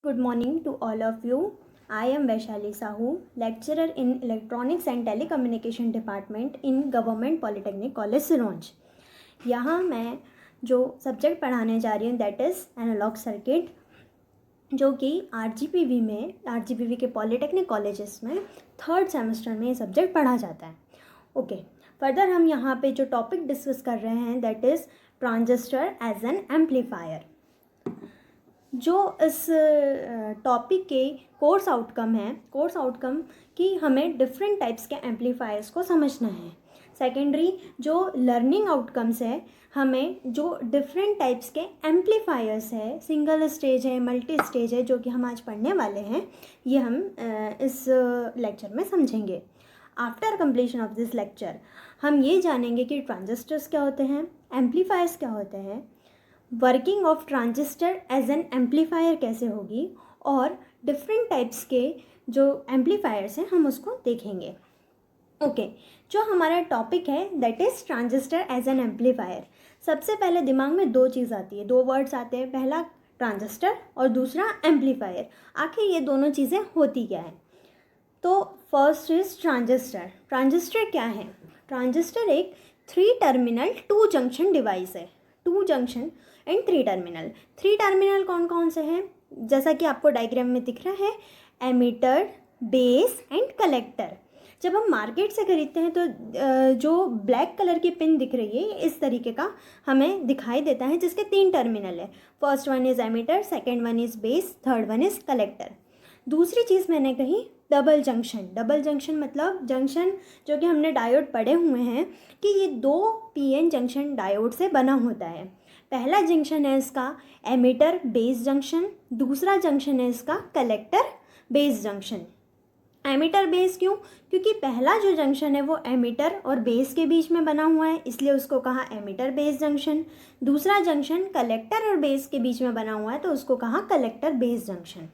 Good morning to all of you. I am Vaishali Sahu, lecturer in Electronics and Telecommunication Department in Government Polytechnic College Sironj. यहाँ मैं जो subject पढ़ाने जा रही हूँ that is analogue circuit, जो कि आरजीपीवी के पॉलीटेक्निक कॉलेजेस में थर्ड सेमेस्टर में ये सब्जेक्ट पढ़ा जाता है. ओके, फर्दर हम यहाँ पे जो टॉपिक डिस्कस कर रहे हैं that is transistor as an amplifier. जो इस टॉपिक के कोर्स आउटकम कि हमें डिफरेंट टाइप्स के एम्पलीफायर्स को समझना है. सेकेंडरी जो लर्निंग आउटकम्स है, हमें जो डिफरेंट टाइप्स के एम्पलीफायर्स है, सिंगल स्टेज है, मल्टी स्टेज है, जो कि हम आज पढ़ने वाले हैं, ये हम इस लेक्चर में समझेंगे. After completion of this lecture हम ये जानेंगे कि ट्रांजिस्टर्स क्या होते हैं, एम्पलीफायर्स क्या होते हैं, working of transistor as an amplifier कैसे होगी, और डिफरेंट टाइप्स के जो एम्पलीफायर्स हैं हम उसको देखेंगे. ओके, जो हमारा टॉपिक है that is transistor as an amplifier. सबसे पहले दिमाग में दो चीज़ आती है, दो वर्ड्स आते हैं, पहला ट्रांजिस्टर और दूसरा एम्पलीफायर. आखिर ये दोनों चीज़ें होती क्या है? तो फर्स्ट इज ट्रांजिस्टर. ट्रांजिस्टर क्या है? ट्रांजिस्टर एक 3 टर्मिनल 2 जंक्शन डिवाइस है. 2 जंक्शन एंड 3 टर्मिनल. 3 टर्मिनल कौन कौन से हैं? जैसा कि आपको डायग्राम में दिख रहा है, एमीटर, बेस एंड कलेक्टर. जब हम मार्केट से खरीदते हैं तो जो ब्लैक कलर की पिन दिख रही है इस तरीके का हमें दिखाई देता है, जिसके 3 टर्मिनल है. First one is emitter, second one is base, third one is collector. दूसरी चीज़ मैंने कही डबल जंक्शन. डबल जंक्शन मतलब जंक्शन जो कि हमने डायोड पढ़े हुए हैं कि ये 2 पीएन जंक्शन डायोड से बना होता है. पहला जंक्शन है इसका एमीटर बेस जंक्शन, दूसरा जंक्शन है इसका collector base junction. Emitter base क्यों? क्योंकि पहला जो जंक्शन है वो एमीटर और बेस के बीच में बना हुआ है, इसलिए उसको कहा एमीटर बेस जंक्शन. दूसरा जंक्शन कलेक्टर और बेस के बीच में बना हुआ है तो उसको कहा कलेक्टर बेस जंक्शन.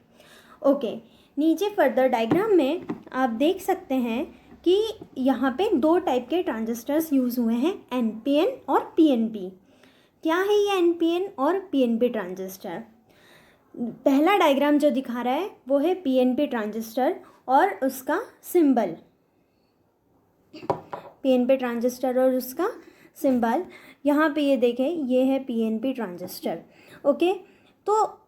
ओके, नीचे फर्दर डायग्राम में आप देख सकते हैं कि यहाँ पे 2 टाइप के ट्रांजिस्टर्स यूज़ हुए हैं, एनपीएन और पीएनपी. क्या है ये एनपीएन और पीएनपी ट्रांजिस्टर? पहला डायग्राम जो दिखा रहा है वो है पीएनपी ट्रांजिस्टर और उसका सिंबल. पीएनपी ट्रांजिस्टर और उसका सिंबल यहाँ पे ये देखें, ये है पीएनपी ट्रांजिस्टर. ओके, तो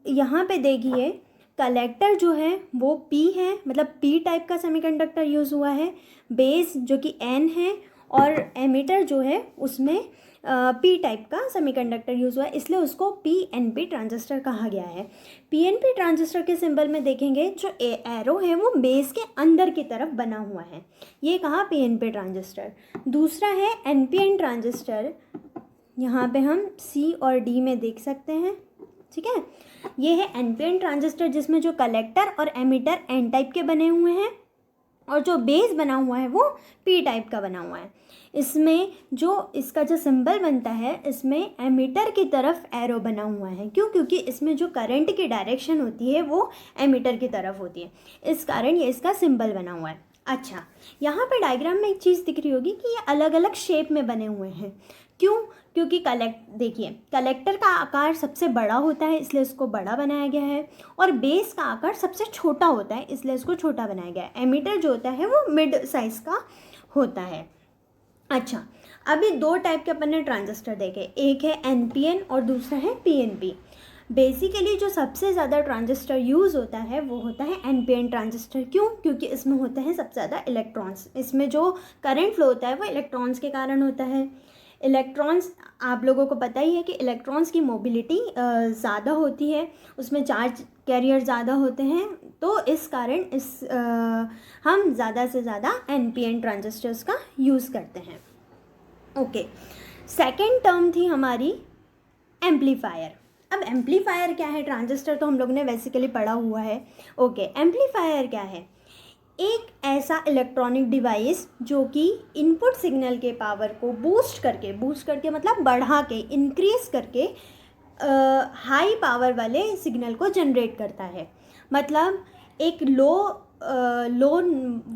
यहाँ पे देखिए कलेक्टर जो है वो पी है, मतलब पी टाइप का सेमीकंडक्टर यूज़ हुआ है. बेस जो कि एन है और एमीटर जो है उसमें पी टाइप का सेमीकंडक्टर यूज़ हुआ है, इसलिए उसको पीएनपी ट्रांजिस्टर कहा गया है. पीएनपी ट्रांजिस्टर के सिंबल में देखेंगे जो एरो है वो बेस के अंदर की तरफ बना हुआ है, ये कहा पीएनपी ट्रांजिस्टर. दूसरा है एनपीएन ट्रांजिस्टर. यहाँ पे हम सी और डी में देख सकते हैं, ठीक है. ये है एनपीएन ट्रांजिस्टर जिसमें जो कलेक्टर और एमीटर एन टाइप के बने हुए हैं और जो बेस बना हुआ है वो पी टाइप का बना हुआ है. इसमें जो इसका जो सिंबल बनता है इसमें एमीटर की तरफ एरो बना हुआ है. क्यों? क्योंकि इसमें जो करंट की डायरेक्शन होती है वो एमीटर की तरफ होती है, इस कारण ये इसका सिंबल बना हुआ है. अच्छा, यहाँ पे डायग्राम में एक चीज़ दिख रही होगी कि ये अलग अलग शेप में बने हुए हैं. क्यों? क्योंकि देखिए कलेक्टर का आकार सबसे बड़ा होता है इसलिए इसको बड़ा बनाया गया है, और बेस का आकार सबसे छोटा होता है इसलिए इसको छोटा बनाया गया है. एमीटर जो होता है वो मिड साइज़ का होता है. अच्छा, अभी 2 टाइप के अपन ने ट्रांजिस्टर देखे, एक है एनपीएन और दूसरा है पीएनपी. बेसिकली जो सबसे ज़्यादा ट्रांजिस्टर यूज़ होता है वो होता है एनपीएन ट्रांजिस्टर. क्यों? क्योंकि इसमें होते हैं सबसे ज़्यादा इलेक्ट्रॉन्स. इसमें जो करंट फ्लो होता है वो इलेक्ट्रॉन्स के कारण होता है. इलेक्ट्रॉन्स, आप लोगों को पता ही है कि इलेक्ट्रॉन्स की मोबिलिटी ज़्यादा होती है, उसमें चार्ज कैरियर ज़्यादा होते हैं, तो इस कारण हम ज़्यादा से ज़्यादा एनपीएन ट्रांजिस्टर्स का यूज़ करते हैं. ओके, सेकेंड टर्म थी हमारी एम्पलीफायर. अब एम्पलीफायर क्या है? ट्रांजिस्टर तो हम लोग ने बेसिकली पढ़ा हुआ है. ओके, एम्पलीफायर क्या है? एक ऐसा इलेक्ट्रॉनिक डिवाइस जो कि इनपुट सिग्नल के पावर को बूस्ट करके मतलब बढ़ा के, इंक्रीज करके हाई पावर वाले सिग्नल को जनरेट करता है. मतलब एक लो लो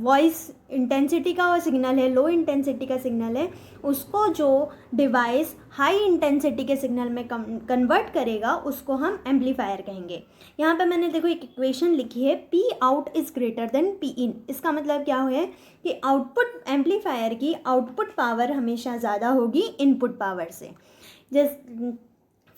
वॉइस इंटेंसिटी का सिग्नल है, लो इंटेंसिटी का सिग्नल है, उसको जो डिवाइस हाई इंटेंसिटी के सिग्नल में कन्वर्ट करेगा उसको हम एम्पलीफायर कहेंगे। यहाँ पे मैंने देखो एक इक्वेशन लिखी है, P out is greater than P in. इसका मतलब क्या है कि आउटपुट एम्पलीफायर की आउटपुट पावर हमेशा ज़्यादा होगी इनपुट पावर से। जैसे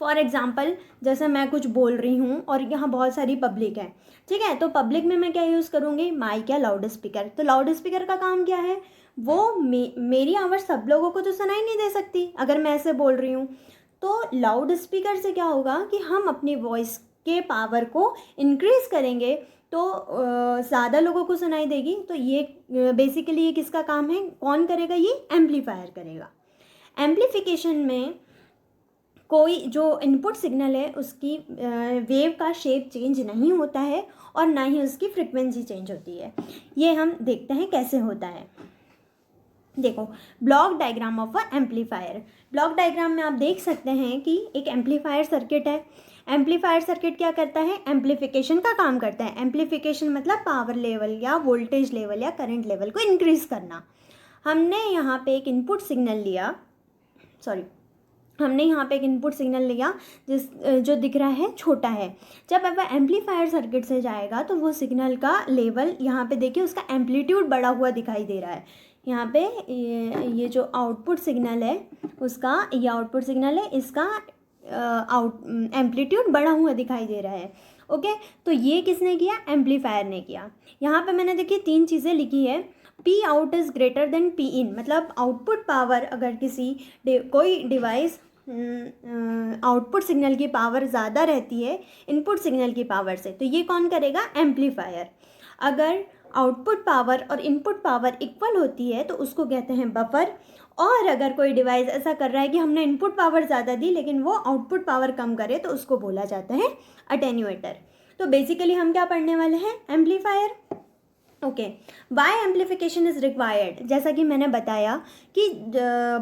फॉर एग्ज़ाम्पल, जैसे मैं कुछ बोल रही हूँ और यहाँ बहुत सारी पब्लिक है, ठीक है, तो पब्लिक में मैं क्या यूज़ करूँगी, माइक या लाउड स्पीकर। तो लाउड स्पीकर का काम क्या है, वो मेरी आवाज़ सब लोगों को तो सुनाई नहीं दे सकती अगर मैं ऐसे बोल रही हूँ। तो लाउड स्पीकर से क्या होगा कि हम अपनी वॉइस के पावर को इंक्रीज़ करेंगे तो ज़्यादा लोगों को सुनाई देगी। तो ये बेसिकली ये किसका काम है, कौन करेगा, ये एम्पलीफायर करेगा। एम्पलीफिकेशन में कोई जो इनपुट सिग्नल है उसकी वेव का शेप चेंज नहीं होता है और ना ही उसकी फ्रिक्वेंसी चेंज होती है। ये हम देखते हैं कैसे होता है। देखो, block diagram of a amplifier. Block diagram में आप देख सकते हैं कि एक एम्पलीफायर सर्किट है। एम्पलीफायर सर्किट क्या करता है, एम्पलीफिकेशन का काम करता है। एम्पलीफिकेशन मतलब पावर लेवल या वोल्टेज लेवल या करंट लेवल को इंक्रीज़ करना। हमने यहाँ पे एक इनपुट सिग्नल लिया, जो दिख रहा है छोटा है। जब वह एम्पलीफायर सर्किट से जाएगा तो वो सिग्नल का लेवल, यहाँ पे देखिए उसका एम्पलीट्यूड बढ़ा हुआ दिखाई दे रहा है। यहाँ पे ये जो आउटपुट सिग्नल है उसका, ये आउटपुट सिग्नल है, इसका एम्पलीट्यूड बढ़ा हुआ दिखाई दे रहा है। ओके, तो ये किसने किया, एम्पलीफायर ने किया। यहाँ पे मैंने देखिए 3 चीज़ें लिखी है। P out is greater than P in, मतलब आउटपुट पावर, अगर कोई डिवाइस आउटपुट सिग्नल की पावर ज़्यादा रहती है इनपुट सिग्नल की पावर से, तो ये कौन करेगा, एम्पलीफायर। अगर आउटपुट पावर और इनपुट पावर इक्वल होती है तो उसको कहते हैं बफर। और अगर कोई डिवाइस ऐसा कर रहा है कि हमने इनपुट पावर ज़्यादा दी लेकिन वो आउटपुट पावर कम करे तो उसको बोला जाता है अटेन्यूएटर। तो बेसिकली हम क्या पढ़ने वाले हैं, amplifier. Okay, why amplification is required. जैसा कि मैंने बताया कि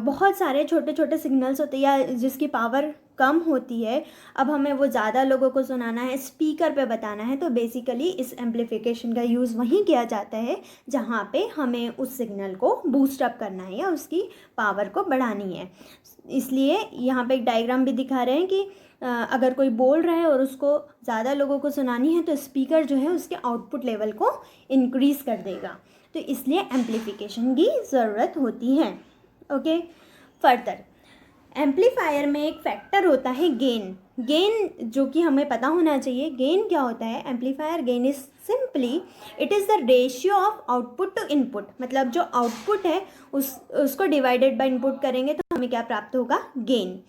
बहुत सारे छोटे छोटे सिग्नल्स होते हैं या जिसकी पावर कम होती है, अब हमें वो ज़्यादा लोगों को सुनाना है, स्पीकर पे बताना है, तो बेसिकली इस एम्पलीफिकेशन का यूज़ वहीं किया जाता है जहाँ पे हमें उस सिग्नल को बूस्ट अप करना है या उसकी पावर को बढ़ानी है। इसलिए यहाँ पे एक डायग्राम भी दिखा रहे हैं कि अगर कोई बोल रहा है और उसको ज़्यादा लोगों को सुनानी है तो स्पीकर जो है उसके आउटपुट लेवल को इंक्रीज़ कर देगा। तो इसलिए एम्पलीफिकेशन की ज़रूरत होती है। ओके, फर्दर एम्पलीफायर में एक फैक्टर होता है गेन, जो कि हमें पता होना चाहिए। गेन क्या होता है, amplifier gain is simply it is the ratio of output to input. मतलब जो आउटपुट है उसको डिवाइडेड बाय इनपुट करेंगे तो हमें क्या प्राप्त होगा, गेन।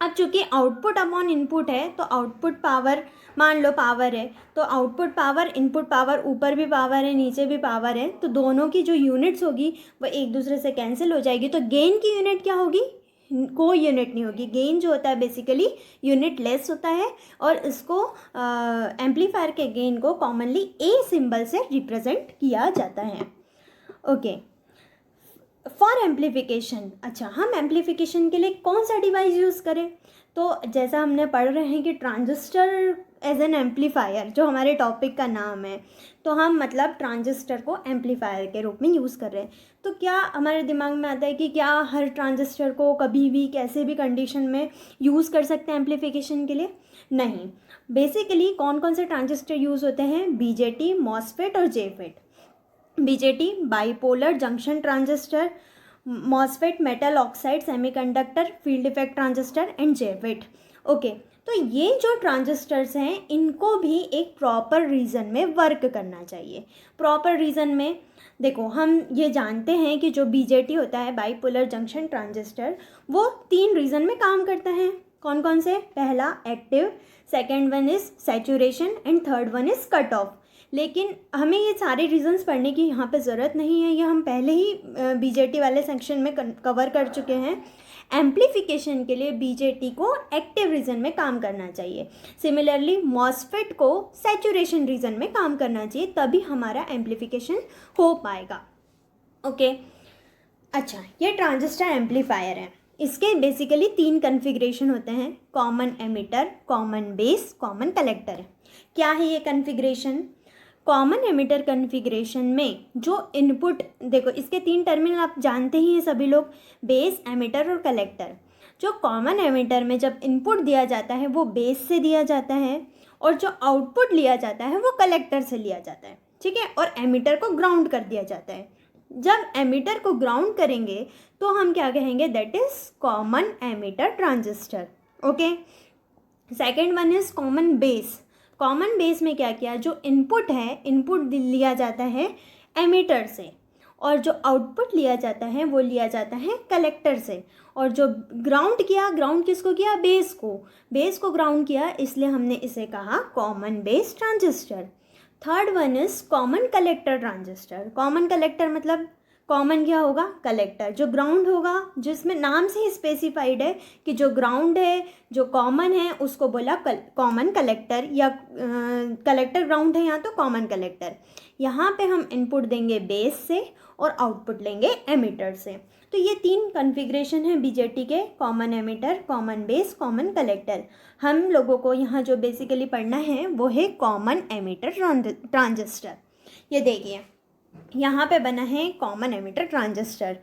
अब चूँकि आउटपुट अपॉन इनपुट है तो आउटपुट पावर, मान लो पावर है तो आउटपुट पावर इनपुट पावर, ऊपर भी पावर है नीचे भी पावर है, तो दोनों की जो यूनिट्स होगी वो एक दूसरे से कैंसिल हो जाएगी। तो गेन की यूनिट क्या होगी, कोई यूनिट नहीं होगी। गेन जो होता है बेसिकली यूनिट लेस होता है और इसको एम्पलीफायर के गेन को कॉमनली ए सिंबल से रिप्रेजेंट किया जाता है। ओके, फॉर एम्पलीफिकेशन, अच्छा हम एम्पलीफिकेशन के लिए कौन सा डिवाइस यूज़ करें, तो जैसा हमने पढ़ रहे हैं कि ट्रांजिस्टर एज एन एम्पलीफायर, जो हमारे टॉपिक का नाम है, तो हम मतलब ट्रांजिस्टर को एम्पलीफायर के रूप में यूज़ कर रहे हैं। तो क्या हमारे दिमाग में आता है कि क्या हर ट्रांजिस्टर को कभी भी कैसे भी कंडीशन में यूज़ कर सकते हैं एम्पलीफिकेशन के लिए, नहीं। बेसिकली कौन कौन से ट्रांजिस्टर यूज़ होते हैं, बीजेटी, मॉसफेट और JFET. BJT bipolar junction transistor, MOSFET metal oxide semiconductor field effect transistor and JFET. Okay, तो ये जो ट्रांजिस्टर्स हैं इनको भी एक प्रॉपर रीजन में वर्क करना चाहिए। प्रॉपर रीजन में देखो, हम ये जानते हैं कि जो बीजेटी होता है बाइपोलर जंक्शन ट्रांजिस्टर, वो 3 रीजन में काम करता है। कौन कौन से, पहला active, second one is saturation and third one is cut off. लेकिन हमें ये सारे रीजंस पढ़ने की यहाँ पे ज़रूरत नहीं है, ये हम पहले ही बीजेटी वाले सेक्शन में कवर कर चुके हैं। एम्पलीफिकेशन के लिए बीजेटी को एक्टिव रीजन में काम करना चाहिए, सिमिलरली मॉसफेट को सैचुरेशन रीजन में काम करना चाहिए, तभी हमारा एम्पलीफिकेशन हो पाएगा। ओके, अच्छा ये ट्रांजिस्टर एम्पलीफायर है, इसके बेसिकली 3 कन्फिग्रेशन होते हैं, common emitter, common base, common collector. क्या है ये कन्फिग्रेशन, कॉमन एमिटर कॉन्फ़िगरेशन में जो इनपुट, देखो इसके 3 टर्मिनल आप जानते ही हैं सभी लोग, बेस, एमिटर और कलेक्टर। जो कॉमन एमिटर में जब इनपुट दिया जाता है वो बेस से दिया जाता है, और जो आउटपुट लिया जाता है वो कलेक्टर से लिया जाता है, ठीक है। और एमिटर को ग्राउंड कर दिया जाता है। जब एमिटर को ग्राउंड करेंगे तो हम क्या कहेंगे, that is common emitter transistor. Okay, second one is common base. Common base में क्या किया, जो इनपुट है, इनपुट लिया जाता है एमिटर से, और जो आउटपुट लिया जाता है वो लिया जाता है कलेक्टर से। और जो ग्राउंड किया, ग्राउंड किसको किया, बेस को, बेस को ग्राउंड किया, इसलिए हमने इसे कहा common base transistor. Third one is common collector transistor. Common collector मतलब कॉमन क्या होगा, कलेक्टर, जो ग्राउंड होगा, जिसमें नाम से ही स्पेसिफाइड है कि जो ग्राउंड है, जो कॉमन है, उसको बोला कॉमन कलेक्टर, या कलेक्टर ग्राउंड है यहाँ तो कॉमन कलेक्टर। यहाँ पे हम इनपुट देंगे बेस से और आउटपुट लेंगे एमिटर से। तो ये 3 कॉन्फ़िगरेशन है बीजेटी के, common emitter, common base, common collector. हम लोगों को यहाँ जो बेसिकली पढ़ना है वो है कॉमन एमिटर ट्रांजिस्टर। ये देखिए यहाँ पे बना है कॉमन एमिटर ट्रांजिस्टर,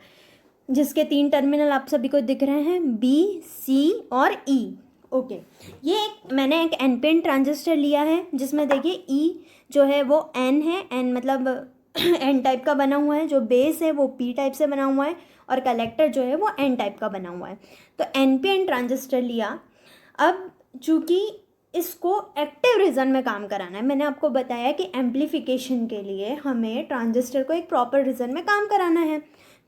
जिसके 3 टर्मिनल आप सभी को दिख रहे हैं, बी, सी और ई। ओके, ये मैंने एक एनपिन ट्रांजिस्टर लिया है, जिसमें देखिए ई जो है वो एन है, एन मतलब एन टाइप का बना हुआ है, जो बेस है वो पी टाइप से बना हुआ है, और कलेक्टर जो है वो एन टाइप का बना हुआ है। तो एनपीएन ट्रांजिस्टर लिया। अब चूँकि इसको एक्टिव रीजन में काम कराना है, मैंने आपको बताया कि एम्प्लीफिकेशन के लिए हमें ट्रांजिस्टर को एक प्रॉपर रीजन में काम कराना है।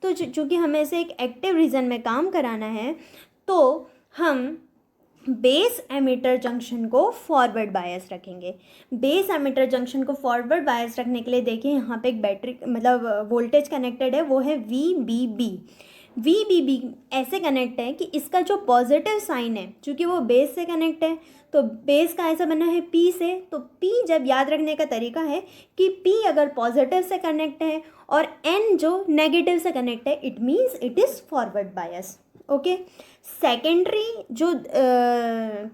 तो चूँकि हमें इसे एक एक्टिव रीजन में काम कराना है, तो हम बेस एमिटर जंक्शन को फॉरवर्ड बायस रखेंगे। बेस एमिटर जंक्शन को फॉरवर्ड बायस रखने के लिए देखिए यहाँ पे एक बैटरी मतलब वोल्टेज कनेक्टेड है, वो है VBB। VBB ऐसे कनेक्ट है कि इसका जो पॉजिटिव साइन है, चूँकि वो बेस से कनेक्ट है, तो बेस का ऐसा बना है P से, तो P जब याद रखने का तरीका है कि P अगर पॉजिटिव से कनेक्ट है और N जो नेगेटिव से कनेक्ट है, it means it is forward bias. Okay, secondary जो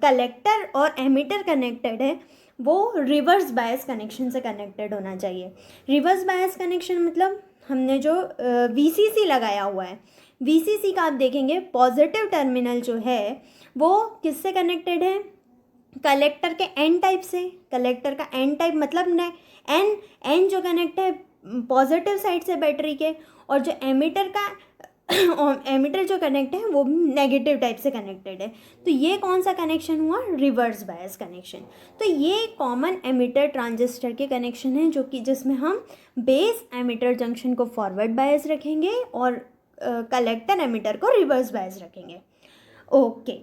कलेक्टर और एमिटर कनेक्टेड है वो रिवर्स बायस कनेक्शन से कनेक्टेड होना चाहिए। रिवर्स बायस कनेक्शन मतलब हमने जो VCC लगाया हुआ है, VCC का आप देखेंगे पॉजिटिव टर्मिनल जो है वो किससे कनेक्टेड है, कलेक्टर के एन टाइप से। कलेक्टर का एन टाइप मतलब एन जो कनेक्ट है पॉजिटिव साइड से बैटरी के, और जो एमिटर का एमिटर जो कनेक्ट है वो नेगेटिव टाइप से कनेक्टेड है। तो ये कौन सा कनेक्शन हुआ, रिवर्स बायस कनेक्शन। तो ये कॉमन एमिटर ट्रांजिस्टर के कनेक्शन है, जो कि जिसमें हम बेस एमिटर जंक्शन को फॉरवर्ड बायस रखेंगे और कलेक्टर एमिटर को रिवर्स बायस रखेंगे। ओके,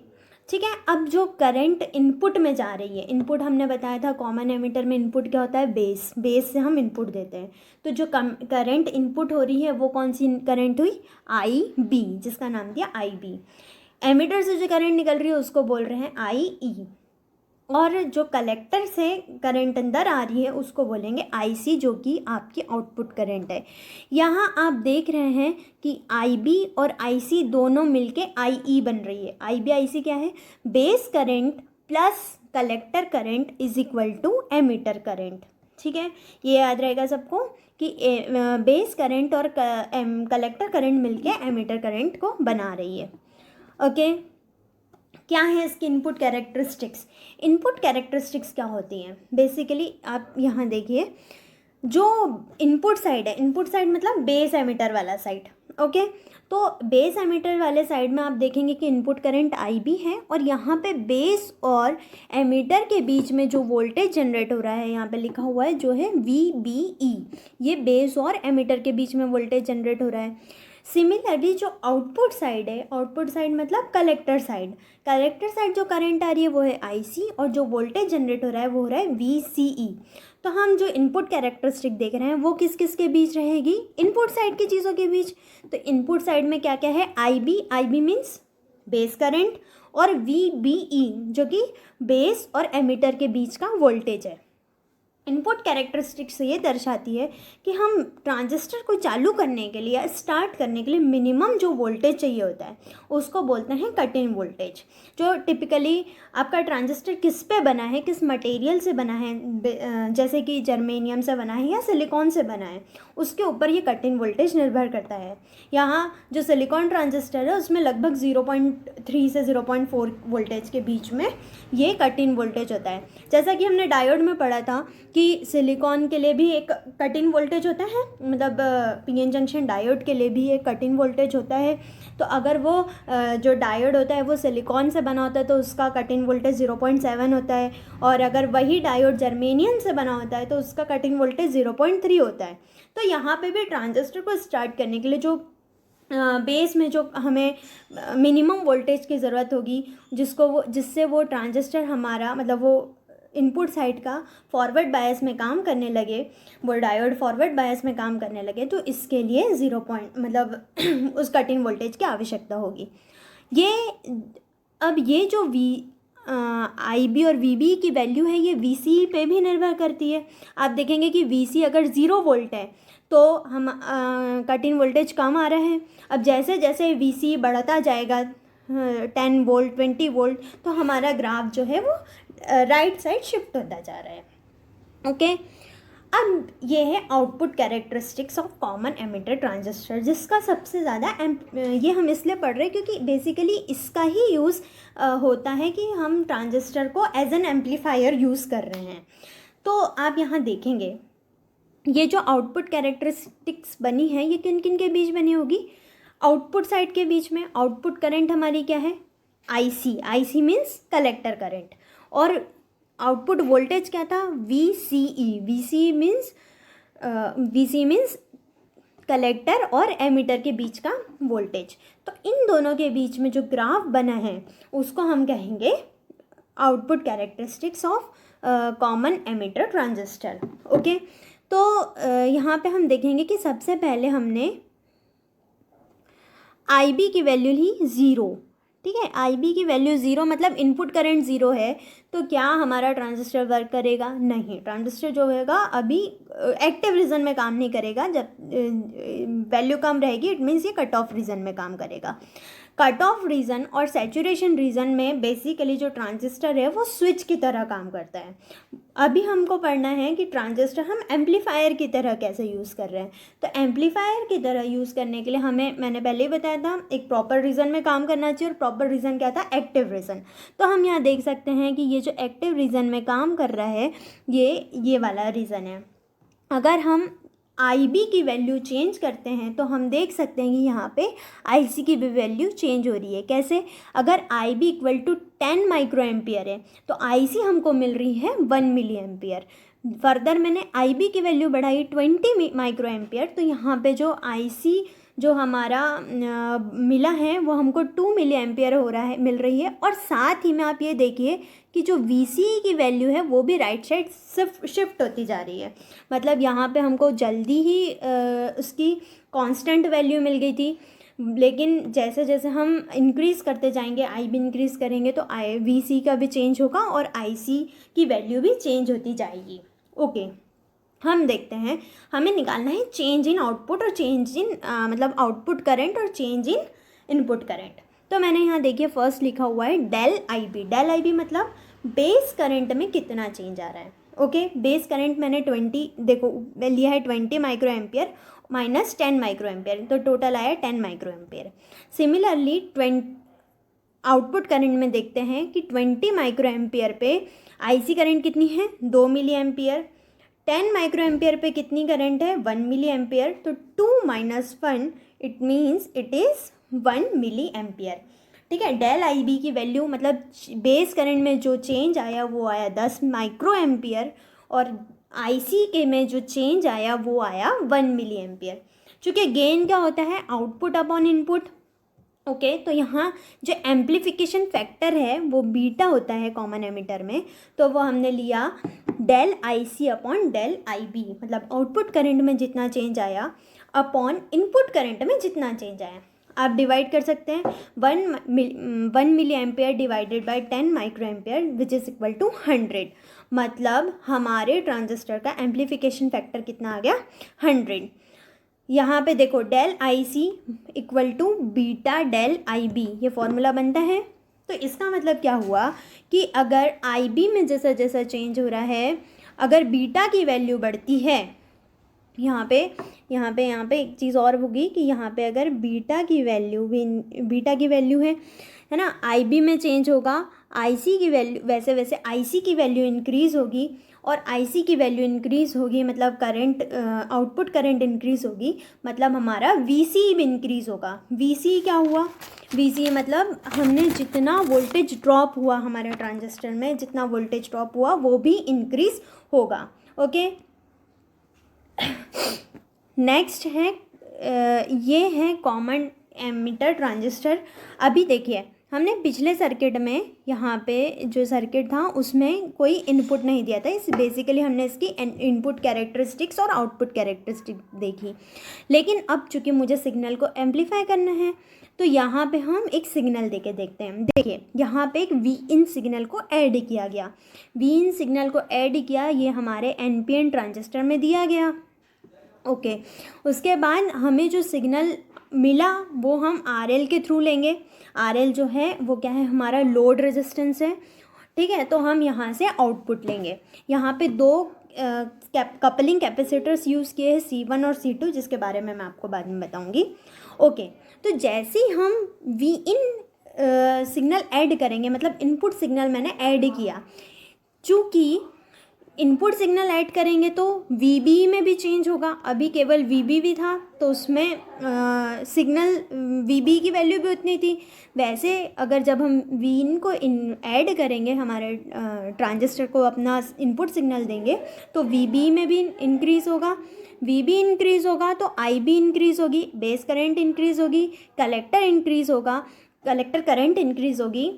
ठीक है। अब जो करंट इनपुट में जा रही है, इनपुट हमने बताया था कॉमन एमिटर में इनपुट क्या होता है, बेस, बेस से हम इनपुट देते हैं। तो जो करंट इनपुट हो रही है वो कौन सी करंट हुई, IB, जिसका नाम दिया IB। एमिटर से जो करंट निकल रही है उसको बोल रहे हैं IE, और जो कलेक्टर से करंट अंदर आ रही है उसको बोलेंगे IC, जो कि आपकी आउटपुट करंट है। यहाँ आप देख रहे हैं कि IB और IC दोनों मिलके IE बन रही है। IB IC क्या है, base current plus collector current is equal to emitter current. ठीक है, ये याद रहेगा सबको कि बेस करंट और कलेक्टर करंट मिलके एमिटर करंट को बना रही है। ओके, क्या है इसकी इनपुट कैरेक्टरिस्टिक्स। इनपुट कैरेक्टरिस्टिक्स क्या होती हैं, बेसिकली आप यहाँ देखिए, जो इनपुट साइड है, इनपुट साइड मतलब बेस एमिटर वाला साइड। ओके, तो बेस एमिटर वाले साइड में आप देखेंगे कि इनपुट करंट IB है, और यहाँ पे बेस और एमिटर के बीच में जो वोल्टेज जनरेट हो रहा है, यहाँ पे लिखा हुआ है जो है VBE, ये बेस और एमिटर के बीच में वोल्टेज जनरेट हो रहा है। सिमिलरली जो आउटपुट साइड है, आउटपुट साइड मतलब कलेक्टर साइड, कलेक्टर साइड जो करंट आ रही है वो है IC, और जो वोल्टेज जनरेट हो रहा है वो हो रहा है VCE। तो हम जो इनपुट कैरेक्टरिस्टिक देख रहे हैं वो किस किस के बीच रहेगी, इनपुट साइड की चीज़ों के बीच। तो इनपुट साइड में क्या क्या है, IB मीन्स बेस करंट, और VBE जो कि बेस और एमिटर के बीच का वोल्टेज है। इनपुट कैरेक्टरिस्टिक्स ये दर्शाती है कि हम ट्रांजिस्टर को चालू करने के लिए या स्टार्ट करने के लिए मिनिमम जो वोल्टेज चाहिए होता है उसको बोलते हैं कट इन वोल्टेज। जो टिपिकली आपका ट्रांजिस्टर किस पे बना है, किस मटेरियल से बना है, जैसे कि जर्मेनियम से बना है या सिलिकॉन से बना है, उसके ऊपर ये कट इन वोल्टेज निर्भर करता है। यहाँ जो सिलिकॉन ट्रांजिस्टर है उसमें लगभग 0.3 से 0.4 वोल्टेज के बीच में ये कट इन वोल्टेज होता है। जैसा कि हमने डायोड में पढ़ा था कि सिलिकॉन के लिए भी एक कट इन वोल्टेज होता है, मतलब पीएन जंक्शन डायोड के लिए भी एक कट इन वोल्टेज होता है। तो अगर वो जो डायोड होता है वो सिलिकॉन से बना होता है तो उसका कट इन वोल्टेज 0.7 होता है, और अगर वही डायोड जर्मेनियम से बना होता है तो उसका कट इन वोल्टेज 0.3 होता है। तो यहाँ पे भी ट्रांजिस्टर को स्टार्ट करने के लिए जो बेस में जो हमें मिनिमम वोल्टेज की ज़रूरत होगी, जिससे वो ट्रांजिस्टर हमारा मतलब वो इनपुट साइड का फॉरवर्ड बायस में काम करने लगे, वो डायोड फॉरवर्ड बायस में काम करने लगे, तो इसके लिए 0 पॉइंट मतलब उस कट इन वोल्टेज की आवश्यकता होगी। अब ये जो आई बी और वी बी की वैल्यू है ये वी सी पे भी निर्भर करती है। आप देखेंगे कि वी सी अगर 0 वोल्ट है तो हम कट इन वोल्टेज कम आ रहा है। अब जैसे जैसे वी सी बढ़ता जाएगा 10 वोल्ट 20 वोल्ट, तो हमारा ग्राफ जो है वो राइट साइड शिफ्ट होता जा रहा है। ओके, अब ये है output characteristics of common emitter transistor, जिसका सबसे ज़्यादा ये हम इसलिए पढ़ रहे हैं क्योंकि बेसिकली इसका ही यूज़ होता है कि हम ट्रांजिस्टर को एज एन एम्पलीफायर यूज़ कर रहे हैं। तो आप यहाँ देखेंगे ये जो आउटपुट कैरेक्टरिस्टिक्स बनी है ये किन किन के बीच बनी होगी? आउटपुट साइड के बीच में आउटपुट करंट हमारी क्या है? IC. IC means collector current. और आउटपुट वोल्टेज क्या था? VCE। VC मीन्स कलेक्टर और एमिटर के बीच का वोल्टेज। तो इन दोनों के बीच में जो ग्राफ बना है उसको हम कहेंगे output characteristics of common emitter transistor. Okay, तो यहाँ पे हम देखेंगे कि सबसे पहले हमने IB की वैल्यू ली 0। ठीक है, IB की वैल्यू 0 मतलब इनपुट करंट 0 है, तो क्या हमारा ट्रांजिस्टर वर्क करेगा? नहीं, ट्रांजिस्टर जो होगा अभी एक्टिव रीजन में काम नहीं करेगा। जब वैल्यू कम रहेगी इट मीन्स ये कट ऑफ रीजन में काम करेगा। कट ऑफ रीजन और सैचुरेशन रीजन में बेसिकली जो ट्रांजिस्टर है वो स्विच की तरह काम करता है। अभी हमको पढ़ना है कि ट्रांजिस्टर हम एम्पलीफायर की तरह कैसे यूज़ कर रहे हैं। तो एम्पलीफायर की तरह यूज़ करने के लिए मैंने पहले ही बताया था एक प्रॉपर रीजन में काम करना चाहिए, और प्रॉपर रीजन क्या था? Active region. तो हम यहाँ देख सकते हैं कि ये जो एक्टिव रीजन में काम कर रहा है ये वाला रीजन है। अगर हम IB की वैल्यू चेंज करते हैं तो हम देख सकते हैं कि यहाँ पे IC की भी वैल्यू चेंज हो रही है। कैसे? अगर IB equal to 10 microampere है तो IC हमको मिल रही है 1 मिली एम्पियर। फर्दर मैंने IB की वैल्यू बढ़ाई 20 माइक्रो एम्पियर, तो यहाँ पे जो IC जो हमारा मिला है वो हमको 2 मिली एम्पियर मिल रही है। और साथ ही में आप ये देखिए कि जो VCE की वैल्यू है वो भी राइट साइड शिफ्ट होती जा रही है। मतलब यहाँ पे हमको जल्दी ही उसकी कांस्टेंट वैल्यू मिल गई थी, लेकिन जैसे जैसे हम इंक्रीज़ करते जाएंगे, IB इंक्रीज़ करेंगे तो VCE का भी चेंज होगा और IC की वैल्यू भी चेंज होती जाएगी। ओके, हम देखते हैं, हमें निकालना है चेंज इन आउटपुट और चेंज इन मतलब आउटपुट करंट और चेंज इन इनपुट करंट। तो मैंने यहाँ देखिए फर्स्ट लिखा हुआ है डेल IB मतलब बेस करंट में कितना चेंज आ रहा है। ओके, बेस करंट मैंने 20 लिया है 20 micro ampere minus 10 micro ampere, तो टोटल आया 10 micro ampere. Similarly output current में देखते हैं कि 20 माइक्रो एम्पियर पे IC करंट कितनी है? 2 मिली एम्पियर। 10 माइक्रो एम्पियर पे कितनी करंट है? 1 मिली एम्पियर। तो 2 minus 1 it means it is 1 milliampere. ठीक है, डेल IB की वैल्यू मतलब बेस करंट में जो चेंज आया वो आया 10 माइक्रो एम्पियर, और IC के में जो चेंज आया वो आया 1 मिली एम्पियर। चूँकि गेन क्या होता है? Output upon input. ओके, तो यहाँ जो एम्प्लीफिकेशन फैक्टर है वो बीटा होता है कॉमन एमिटर में, तो वो हमने लिया del IC upon del IB, मतलब आउटपुट करंट में जितना चेंज आया अपॉन इनपुट करंट में जितना चेंज आया। आप डिवाइड कर सकते हैं 1 milliampere divided by 10 microampere which is equal to 100। मतलब हमारे ट्रांजिस्टर का एम्पलीफिकेशन फैक्टर कितना आ गया 100। यहाँ पे देखो del I C equal to beta del I B, ये फॉर्मूला बनता है। तो इसका मतलब क्या हुआ कि अगर आई बी में जैसा जैसा चेंज हो रहा है, अगर बीटा की वैल्यू बढ़ती है, यहाँ पे एक चीज़ और होगी कि यहाँ पे अगर बीटा की वैल्यू है ना, आई बी में चेंज होगा, आई सी की वैल्यू वैसे वैसे आई सी की वैल्यू इंक्रीज़ होगी, और आई सी की वैल्यू इंक्रीज़ होगी मतलब करंट आउटपुट करंट इंक्रीज़ होगी, मतलब हमारा वी सी भी इंक्रीज़ होगा। वी सी क्या हुआ, वी सी मतलब हमने जितना वोल्टेज ड्रॉप हुआ हमारे ट्रांजिस्टर में, जितना वोल्टेज ड्रॉप हुआ वो भी इंक्रीज़ होगा। ओके, नेक्स्ट है ये है कॉमन एमिटर ट्रांजिस्टर। अभी देखिए हमने पिछले सर्किट में यहाँ पे जो सर्किट था उसमें कोई इनपुट नहीं दिया था, इस बेसिकली हमने इसकी इनपुट कैरेक्टरिस्टिक्स और आउटपुट कैरेक्टरिस्टिक देखी। लेकिन अब चूँकि मुझे सिग्नल को एम्पलीफाई करना है तो यहाँ पे हम एक सिग्नल देके देखते हैं। देखिए यहाँ पे एक वी इन सिग्नल को ऐड किया गया, वी इन सिग्नल को ऐड किया, ये हमारे एनपीएन ट्रांजिस्टर में दिया गया। ओके, उसके बाद हमें जो सिग्नल मिला वो हम आरएल के थ्रू लेंगे। आरएल जो है वो क्या है, हमारा लोड रेजिस्टेंस है, ठीक है। तो हम यहाँ से आउटपुट लेंगे। यहाँ पे दो कपलिंग कैपेसिटर्स यूज़ किए हैं, C1 और C2, जिसके बारे में मैं आपको बाद में बताऊँगी। ओके, तो जैसे ही हम वी इन सिग्नल ऐड करेंगे, मतलब इनपुट सिग्नल मैंने ऐड किया, चूँकि इनपुट सिग्नल ऐड करेंगे तो वीबी में भी चेंज होगा। अभी केवल वीबी भी था तो उसमें सिग्नल वीबी की वैल्यू भी उतनी थी। वैसे अगर जब हम वीन को ऐड करेंगे, हमारे ट्रांजिस्टर को अपना इनपुट सिग्नल देंगे, तो वीबी में भी इंक्रीज़ होगा, वीबी इंक्रीज़ होगा तो आईबी इंक्रीज़ होगी, बेस करंट इंक्रीज़ होगी, कलेक्टर इंक्रीज़ होगा, कलेक्टर करंट इंक्रीज़ होगी,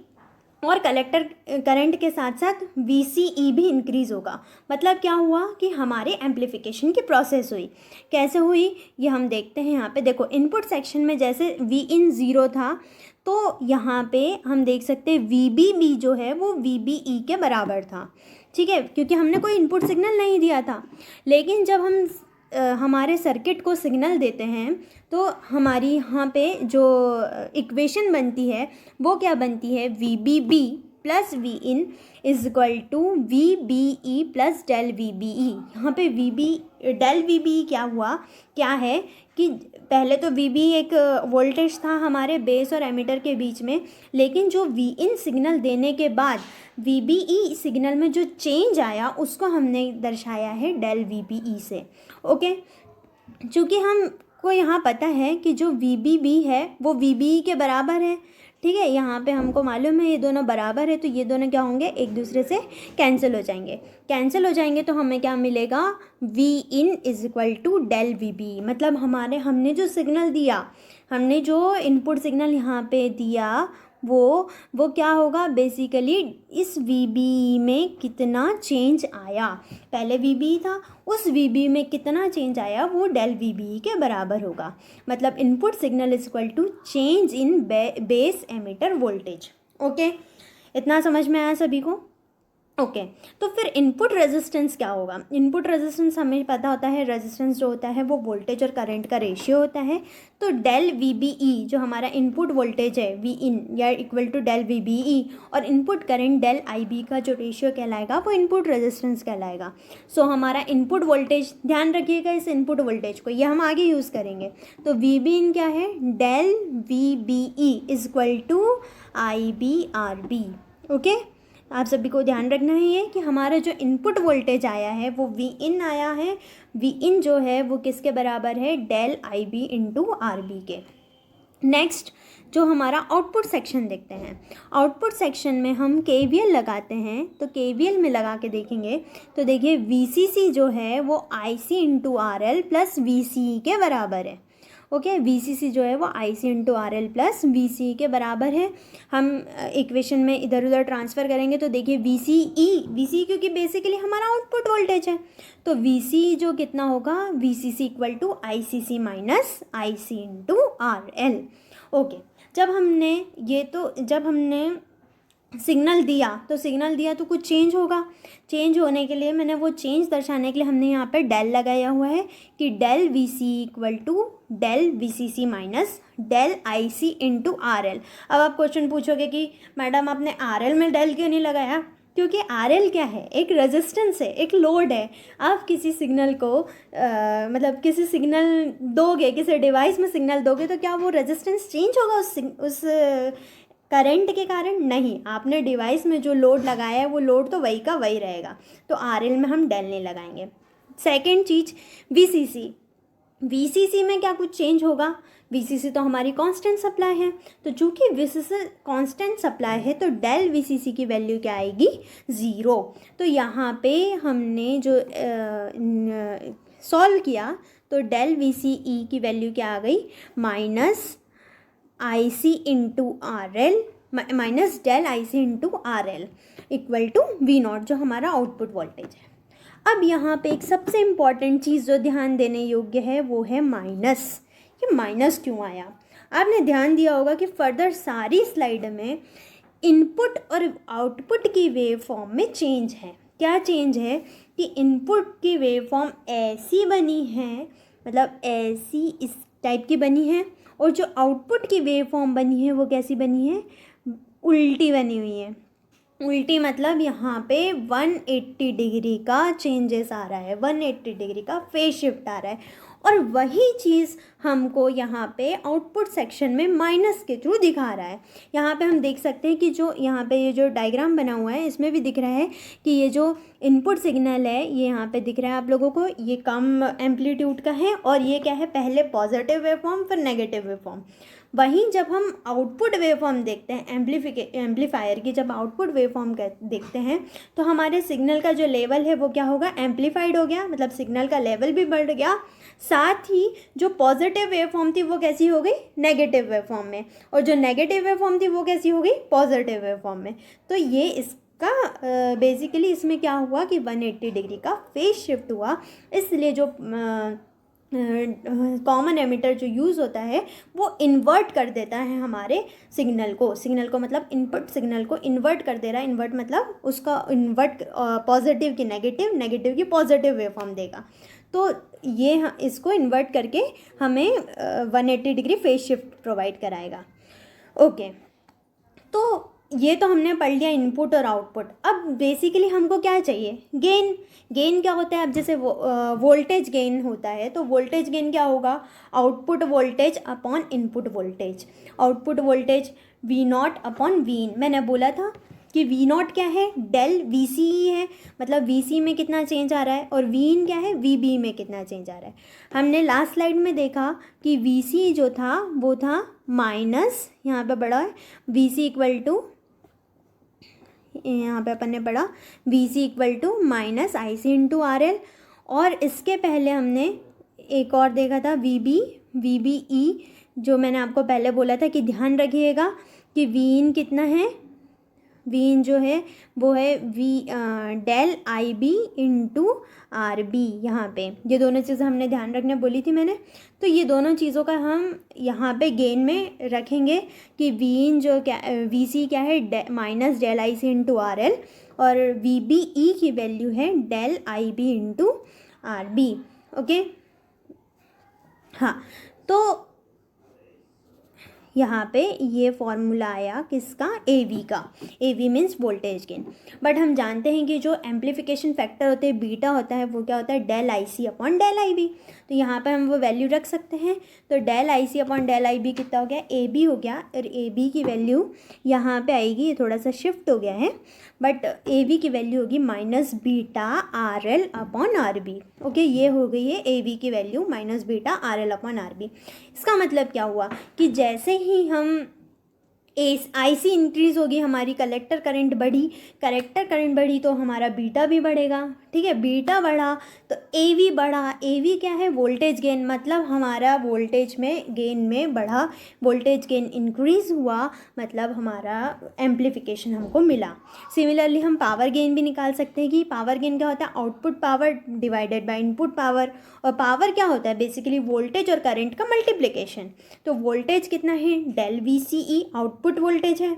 और कलेक्टर करंट के साथ साथ VCE भी इंक्रीज़ होगा। मतलब क्या हुआ कि हमारे एम्पलीफिकेशन की प्रोसेस हुई। कैसे हुई ये हम देखते हैं। यहाँ पे देखो इनपुट सेक्शन में जैसे Vin 0 था तो यहाँ पे हम देख सकते हैं VBB जो है वो VBE के बराबर था, ठीक है, क्योंकि हमने कोई इनपुट सिग्नल नहीं दिया था। लेकिन जब हम हमारे सर्किट को सिग्नल देते हैं तो हमारी यहाँ पे जो इक्वेशन बनती है वो क्या बनती है, VBB plus V in is equal to VBE plus del VBE। यहाँ पे डेल VBE क्या हुआ, क्या है कि पहले तो VB एक वोल्टेज था हमारे बेस और एमीटर के बीच में, लेकिन जो वी इन सिग्नल देने के बाद VBE सिग्नल में जो चेंज आया उसको हमने दर्शाया है डेल VBE से। ओके, चूँकि हमको यहाँ पता है कि जो VBB है वो VBE के बराबर है, ठीक है, यहाँ पे हमको मालूम है ये दोनों बराबर है, तो ये दोनों क्या होंगे, एक दूसरे से कैंसिल हो जाएंगे तो हमें क्या मिलेगा, V in is equal to del VB। मतलब हमने जो सिग्नल दिया, हमने जो इनपुट सिग्नल यहाँ पे दिया वो क्या होगा, बेसिकली इस VB में कितना चेंज आया, पहले VB था, उस VB में कितना चेंज आया वो डेल VB के बराबर होगा। मतलब input signal is equal to change in base emitter voltage. Okay, इतना समझ में आया सभी को। ओके, तो फिर इनपुट रेजिस्टेंस क्या होगा। इनपुट रेजिस्टेंस हमें पता होता है, रेजिस्टेंस जो होता है वो वोल्टेज और करंट का रेशियो होता है। तो डेल VBE जो हमारा इनपुट वोल्टेज है V in या इक्वल टू डेल VBE, और इनपुट करंट डेल IB का जो रेशियो कहलाएगा वो इनपुट रेजिस्टेंस कहलाएगा। सो हमारा इनपुट वोल्टेज, ध्यान रखिएगा इस इनपुट वोल्टेज को, ये हम आगे यूज़ करेंगे। तो VB in क्या है, del VBE is equal to IBRB। Okay, आप सभी को ध्यान रखना है ये कि हमारा जो इनपुट वोल्टेज आया है वो V in आया है, V in जो है वो किसके बराबर है, डेल IB इंटू RB के। नेक्स्ट जो हमारा आउटपुट सेक्शन देखते हैं, आउटपुट सेक्शन में हम KVL लगाते हैं। तो KVL में लगा के देखेंगे तो देखिए VCC जो है वो IC into RL plus VCE के बराबर है। ओके, VCC जो है वो IC into RL plus VCE के बराबर है। हम इक्वेशन में इधर उधर ट्रांसफ़र करेंगे तो देखिए VCE क्योंकि बेसिकली हमारा आउटपुट वोल्टेज है, तो VCE जो कितना होगा, VCC equal to ICC minus IC into RL। Okay, जब हमने सिग्नल दिया तो कुछ चेंज होगा। चेंज होने के लिए मैंने वो चेंज दर्शाने के लिए हमने यहाँ पे डेल लगाया हुआ है कि del V C equal to del V C C minus del I C into R L. अब आप क्वेश्चन पूछोगे कि मैडम आपने आर एल में डेल क्यों नहीं लगाया? क्योंकि आर एल क्या है? एक रेजिस्टेंस है, एक लोड है। आप किसी सिग्नल को मतलब किसी सिग्नल दोगे, किसी डिवाइस में सिग्नल दोगे तो क्या वो रेजिस्टेंस चेंज होगा उस करंट के कारण? नहीं, आपने डिवाइस में जो लोड लगाया है वो लोड तो वही का वही रहेगा, तो आर एल में हम डेल नहीं लगाएंगे। सेकेंड चीज़ वीसीसी में क्या कुछ चेंज होगा? वीसीसी तो हमारी कांस्टेंट सप्लाई है, तो चूंकि वीसीसी कांस्टेंट सप्लाई है तो डेल वीसीसी की वैल्यू क्या आएगी? 0। तो यहाँ पे हमने जो सॉल्व किया तो डेल वीसीई की वैल्यू क्या आ गई? Minus I C into R L minus del I C into R L equal to V nought, जो हमारा आउटपुट वोल्टेज है। अब यहाँ पे एक सबसे इम्पॉर्टेंट चीज़ जो ध्यान देने योग्य है वो है माइनस। ये माइनस क्यों आया? आपने ध्यान दिया होगा कि फर्दर सारी स्लाइड में इनपुट और आउटपुट की वेव फॉर्म में चेंज है। क्या चेंज है कि इनपुट की वेव फॉर्म ऐसी बनी है, मतलब ऐसी इस टाइप की बनी है, और जो आउटपुट की वेव फॉर्म बनी है वो कैसी बनी है? उल्टी बनी हुई है। उल्टी मतलब यहाँ पे 180 डिग्री का चेंजेस आ रहा है, 180 डिग्री का फेज शिफ्ट आ रहा है, और वही चीज़ हमको यहाँ पे आउटपुट सेक्शन में माइनस के थ्रू दिखा रहा है। यहाँ पे हम देख सकते हैं कि जो यहाँ पे ये जो डायग्राम बना हुआ है इसमें भी दिख रहा है कि ये जो इनपुट सिग्नल है ये यहाँ पे दिख रहा है आप लोगों को, ये कम एम्पलीट्यूड का है, और ये क्या है? पहले पॉजिटिव वेवफॉर्म फिर नेगेटिव वेवफॉर्म। वहीं जब हम आउटपुट वेवफॉर्म देखते हैं एम्पलीफायर की, जब आउटपुट वेवफॉर्म देखते हैं तो हमारे सिग्नल का जो लेवल है वो क्या होगा? एम्पलीफाइड हो गया, मतलब सिग्नल का लेवल भी बढ़ गया। साथ ही जो पॉजिटिव वेवफॉर्म थी वो कैसी हो गई? नेगेटिव वेवफॉर्म में, और जो नेगेटिव वेवफॉर्म थी वो कैसी हो गई? पॉजिटिव वेवफॉर्म में। तो ये इसका बेसिकली इसमें क्या हुआ कि 180 डिग्री का फेज शिफ्ट हुआ। इसलिए जो कॉमन एमिटर जो यूज़ होता है वो इन्वर्ट कर देता है हमारे सिग्नल को मतलब इनपुट सिग्नल को इन्वर्ट कर दे रहा है। इन्वर्ट मतलब उसका इन्वर्ट पॉजिटिव की नेगेटिव, नेगेटिव की पॉजिटिव वेवफॉर्म देगा। तो ये इसको इन्वर्ट करके हमें 180 डिग्री फेज शिफ्ट प्रोवाइड कराएगा। ओके, तो ये तो हमने पढ़ लिया इनपुट और आउटपुट। अब बेसिकली हमको क्या चाहिए? गेन क्या होता है? अब जैसे वोल्टेज गेन होता है तो वोल्टेज गेन क्या होगा? Output voltage upon input voltage. Output voltage V nought upon V in. मैंने बोला था कि वी नॉट क्या है? डेल वी सी है, मतलब वी सी में कितना चेंज आ रहा है, और वीन क्या है? वी बी में कितना चेंज आ रहा है। हमने लास्ट स्लाइड में देखा कि वी सी जो था वो था माइनस, यहाँ पे बड़ा है वी सी इक्वल टू, यहाँ पे अपन ने पढ़ा V C equal to minus I C into R L, और इसके पहले हमने एक और देखा था वी बी ई, जो मैंने आपको पहले बोला था कि ध्यान रखिएगा कि वीन कितना है? वीन जो है वो है del I B into R B. यहाँ पे ये दोनों चीज़ें हमने ध्यान रखने बोली थी मैंने, तो ये दोनों चीज़ों का हम यहाँ पे गेन में रखेंगे कि वीन जो क्या वी सी क्या है? Minus del I C into R L, और वी बी ई की वैल्यू है del I B into R B. Okay, हाँ, तो यहाँ पे ये फॉर्मूला आया किसका? ए वी का। A V means voltage gain. But हम जानते हैं कि जो एम्पलीफिकेशन फैक्टर होते हैं बीटा होता है वो क्या होता है? Del I C upon del I B. तो यहाँ पर हम वो वैल्यू रख सकते हैं। तो del I C upon del I B कितना हो गया? ए बी हो गया, और ए बी की वैल्यू यहाँ पे आएगी, ये थोड़ा सा शिफ्ट हो गया है, बट ए बी की वैल्यू होगी minus beta R L upon R B. Okay, ये हो गई है ए बी की value minus beta R L upon R B. इसका मतलब क्या हुआ कि जैसे ही हम आई सी इंक्रीज़ होगी, हमारी कलेक्टर करंट बढ़ी तो हमारा बीटा भी बढ़ेगा। ठीक है, बीटा बढ़ा तो एवी बढ़ा। एवी क्या है, वोल्टेज गेन, मतलब हमारा वोल्टेज में गेन में बढ़ा, वोल्टेज गेन इंक्रीज़ हुआ, मतलब हमारा एम्प्लीफिकेशन हमको मिला। सिमिलरली हम पावर गेन भी निकाल सकते हैं कि पावर गेन क्या होता है, output power divided by input power. और पावर क्या होता है, बेसिकली वोल्टेज और करंट का मल्टीप्लिकेशन। तो वोल्टेज कितना है, डेल VCE आउटपुट वोल्टेज है,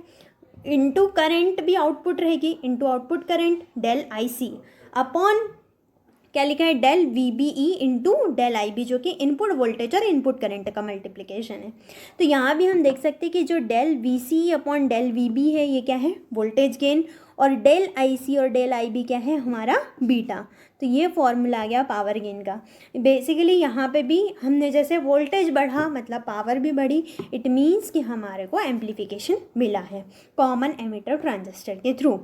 इंटू करंट भी आउटपुट रहेगी, into output current del IC upon क्या लिखा है, del VBE into del IB, जो कि इनपुट वोल्टेज और इनपुट करंट का मल्टीप्लिकेशन है। तो यहाँ भी हम देख सकते हैं कि जो del VCE upon del VB है ये क्या है, वोल्टेज गेन, और डेल IC और डेल IB क्या है, हमारा बीटा। तो ये फॉर्मूला आ गया पावर गेन का। बेसिकली यहाँ पे भी हमने जैसे वोल्टेज बढ़ा मतलब पावर भी बढ़ी, इट मीन्स कि हमारे को एम्प्लीफिकेशन मिला है कॉमन एमिटर ट्रांजिस्टर के थ्रू।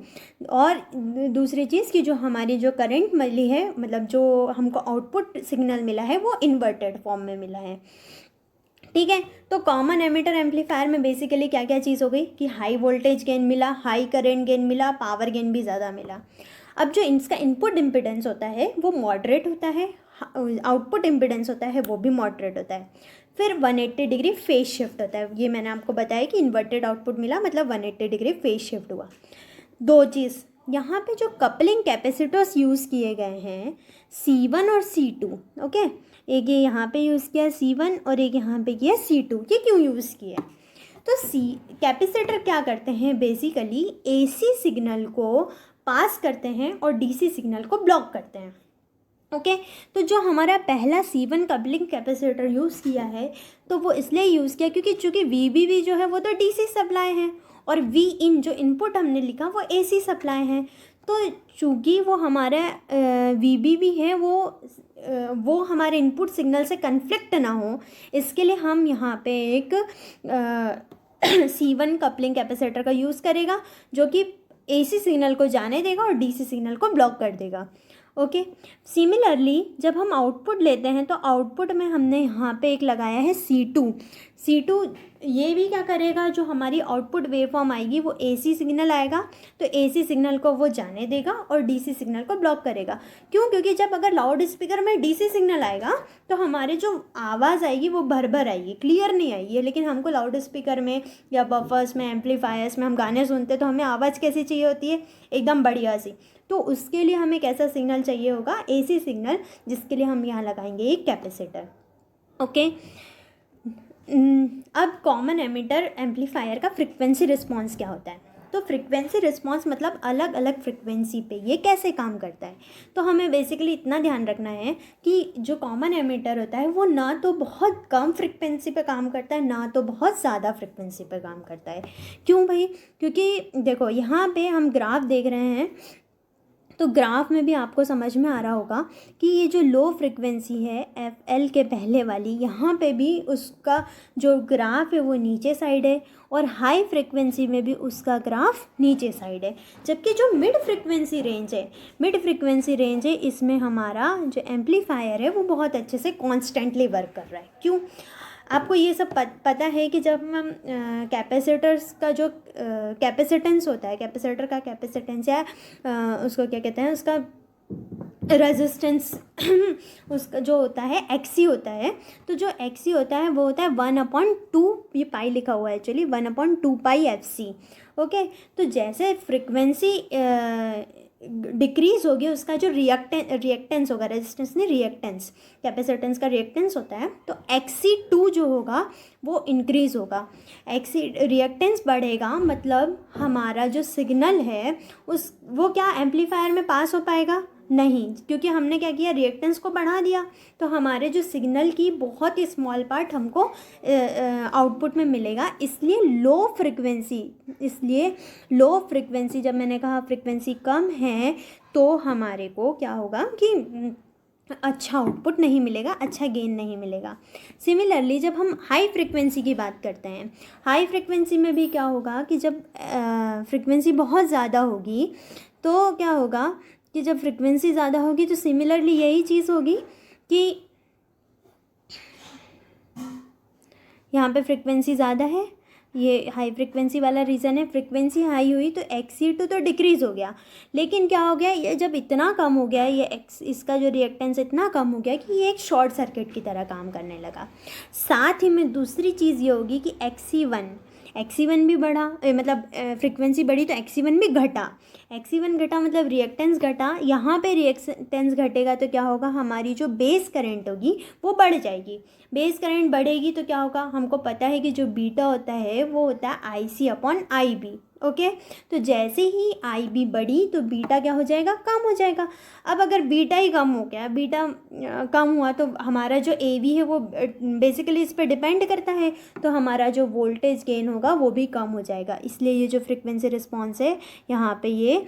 और दूसरी चीज़ कि जो हमारी जो करंट मिली है, मतलब जो हमको आउटपुट सिग्नल मिला है वो इन्वर्टेड फॉर्म में मिला है। ठीक है, तो कॉमन एमिटर एम्पलीफायर में बेसिकली क्या क्या चीज़ हो गई कि हाई वोल्टेज गेन मिला, हाई करंट गेन मिला, पावर गेन भी ज़्यादा मिला। अब जो इसका इनपुट इम्पिडेंस होता है वो मॉडरेट होता है, आउटपुट इम्पिडेंस होता है वो भी मॉडरेट होता है। फिर 180 डिग्री फेज शिफ्ट होता है, ये मैंने आपको बताया कि इन्वर्टेड आउटपुट मिला मतलब 180 डिग्री फेज शिफ्ट हुआ। दो चीज़, यहाँ पे जो कपलिंग कैपेसिटर्स यूज़ किए गए हैं C1 और C2, ओके, एक ये यहाँ पे यूज़ किया C1 और एक यहाँ पे किया C2। ये क्यों यूज़ किया, तो कैपेसिटर क्या करते हैं, बेसिकली AC सिग्नल को पास करते हैं और DC सिग्नल को ब्लॉक करते हैं। ओके, तो जो हमारा पहला C1 कपलिंग कैपेसिटर यूज़ किया है तो वो इसलिए यूज़ किया क्योंकि चूँकि VBB जो है वो तो DC सप्लाई है और Vin जो इनपुट हमने लिखा वो AC सप्लाई है। तो चूँकि वो हमारा VBB है वो हमारे इनपुट सिग्नल से कन्फ्लिक्ट ना हो, इसके लिए हम यहाँ पे एक C1 कपलिंग कैपेसिटर का यूज़ करेगा जो कि AC सिग्नल को जाने देगा और DC सिग्नल को ब्लॉक कर देगा। ओके, सिमिलरली जब हम आउटपुट लेते हैं तो आउटपुट में हमने यहाँ पे एक लगाया है C2 ये भी क्या करेगा, जो हमारी आउटपुट वेवफॉर्म आएगी वो AC सिग्नल आएगा तो AC सिग्नल को वो जाने देगा और DC सिग्नल को ब्लॉक करेगा। क्यों, क्योंकि जब अगर लाउड स्पीकर में DC सिग्नल आएगा तो हमारी जो आवाज़ आएगी वो भर आएगी, क्लियर नहीं आएगी। लेकिन हमको लाउड स्पीकर में या बफर्स में, एम्पलीफायर्स में हम गाने सुनते तो हमें आवाज़ कैसी चाहिए होती है, एकदम बढ़िया सी। तो उसके लिए हमें कैसा सिग्नल चाहिए होगा, AC सिग्नल, जिसके लिए हम यहाँ लगाएंगे एक कैपेसिटर। ओके, अब कॉमन एमिटर एम्पलीफायर का फ्रिक्वेंसी रिस्पांस क्या होता है, तो फ्रिक्वेंसी रिस्पांस मतलब अलग अलग फ्रिक्वेंसी पे ये कैसे काम करता है। तो हमें बेसिकली इतना ध्यान रखना है कि जो कॉमन एमिटर होता है वो ना तो बहुत कम फ्रिक्वेंसी पे काम करता है ना तो बहुत ज़्यादा फ्रिक्वेंसी पे काम करता है। क्यों भाई, क्योंकि देखो यहाँ पे हम ग्राफ देख रहे हैं तो ग्राफ में भी आपको समझ में आ रहा होगा कि ये जो लो फ्रिक्वेंसी है FL के पहले वाली, यहाँ पे भी उसका जो ग्राफ है वो नीचे साइड है और हाई फ्रिक्वेंसी में भी उसका ग्राफ नीचे साइड है। जबकि जो मिड फ्रिक्वेंसी रेंज है इसमें हमारा जो एम्पलीफायर है वो बहुत अच्छे से कॉन्स्टेंटली वर्क कर रहा है। क्यों, आपको ये सब पता है कि जब हम कैपेसिटर्स का जो कैपेसिटेंस होता है, कैपेसिटर का कैपेसिटेंस या उसको क्या कहते हैं, उसका रेजिस्टेंस उसका जो होता है XC होता है। तो जो XC होता है वो होता है 1/2, ये पाई लिखा हुआ है एक्चुअली, 1/2 पाई FC। ओके, तो जैसे फ्रिक्वेंसी डिक्रीज़ होगी उसका जो रिएक्टेंस होगा, रेजिस्टेंस नहीं रिएक्टेंस, कैपेसिटेंस का रिएक्टेंस होता है, तो XC2 जो होगा वो इंक्रीज़ होगा। रिएक्टेंस बढ़ेगा मतलब हमारा जो सिग्नल है वो क्या एम्पलीफायर में पास हो पाएगा नहीं, क्योंकि हमने क्या किया, रिएक्टेंस को बढ़ा दिया। तो हमारे जो सिग्नल की बहुत ही स्मॉल पार्ट हमको आउटपुट में मिलेगा। इसलिए लो फ्रिक्वेंसी जब मैंने कहा फ्रिक्वेंसी कम है तो हमारे को क्या होगा कि अच्छा आउटपुट नहीं मिलेगा, अच्छा गेन नहीं मिलेगा। सिमिलरली जब हम हाई फ्रिक्वेंसी की बात करते हैं, हाई फ्रिक्वेंसी में भी क्या होगा कि जब फ्रिक्वेंसी बहुत ज़्यादा होगी तो क्या होगा कि जब फ्रिक्वेंसी ज़्यादा होगी तो सिमिलरली यही चीज़ होगी कि यहाँ पे फ्रिक्वेंसी ज़्यादा है ये हाई फ्रिक्वेंसी वाला रीज़न है। फ्रिक्वेंसी हाई हुई तो Xc2 तो डिक्रीज़ हो गया, लेकिन क्या हो गया, ये जब इतना कम हो गया, ये इसका जो रिएक्टेंस इतना कम हो गया कि ये एक शॉर्ट सर्किट की तरह काम करने लगा। साथ ही में दूसरी चीज़ ये होगी कि Xc1 भी बढ़ा, मतलब फ्रिक्वेंसी बढ़ी तो Xc1 भी घटा। Xc1 घटा मतलब रिएक्टेंस घटा। यहाँ पे रिएक्टेंस घटेगा तो क्या होगा, हमारी जो बेस करंट होगी वो बढ़ जाएगी। बेस करंट बढ़ेगी तो क्या होगा, हमको पता है कि जो बीटा होता है वो होता है IC/IB। ओके, तो जैसे ही IB बढ़ी तो बीटा क्या हो जाएगा, कम हो जाएगा। अब अगर बीटा ही कम हो गया, बीटा कम हुआ तो हमारा जो AV है वो बेसिकली इस पर डिपेंड करता है, तो हमारा जो वोल्टेज गेन होगा वो भी कम हो जाएगा। इसलिए ये जो फ्रिक्वेंसी रिस्पॉन्स है यहाँ पे ये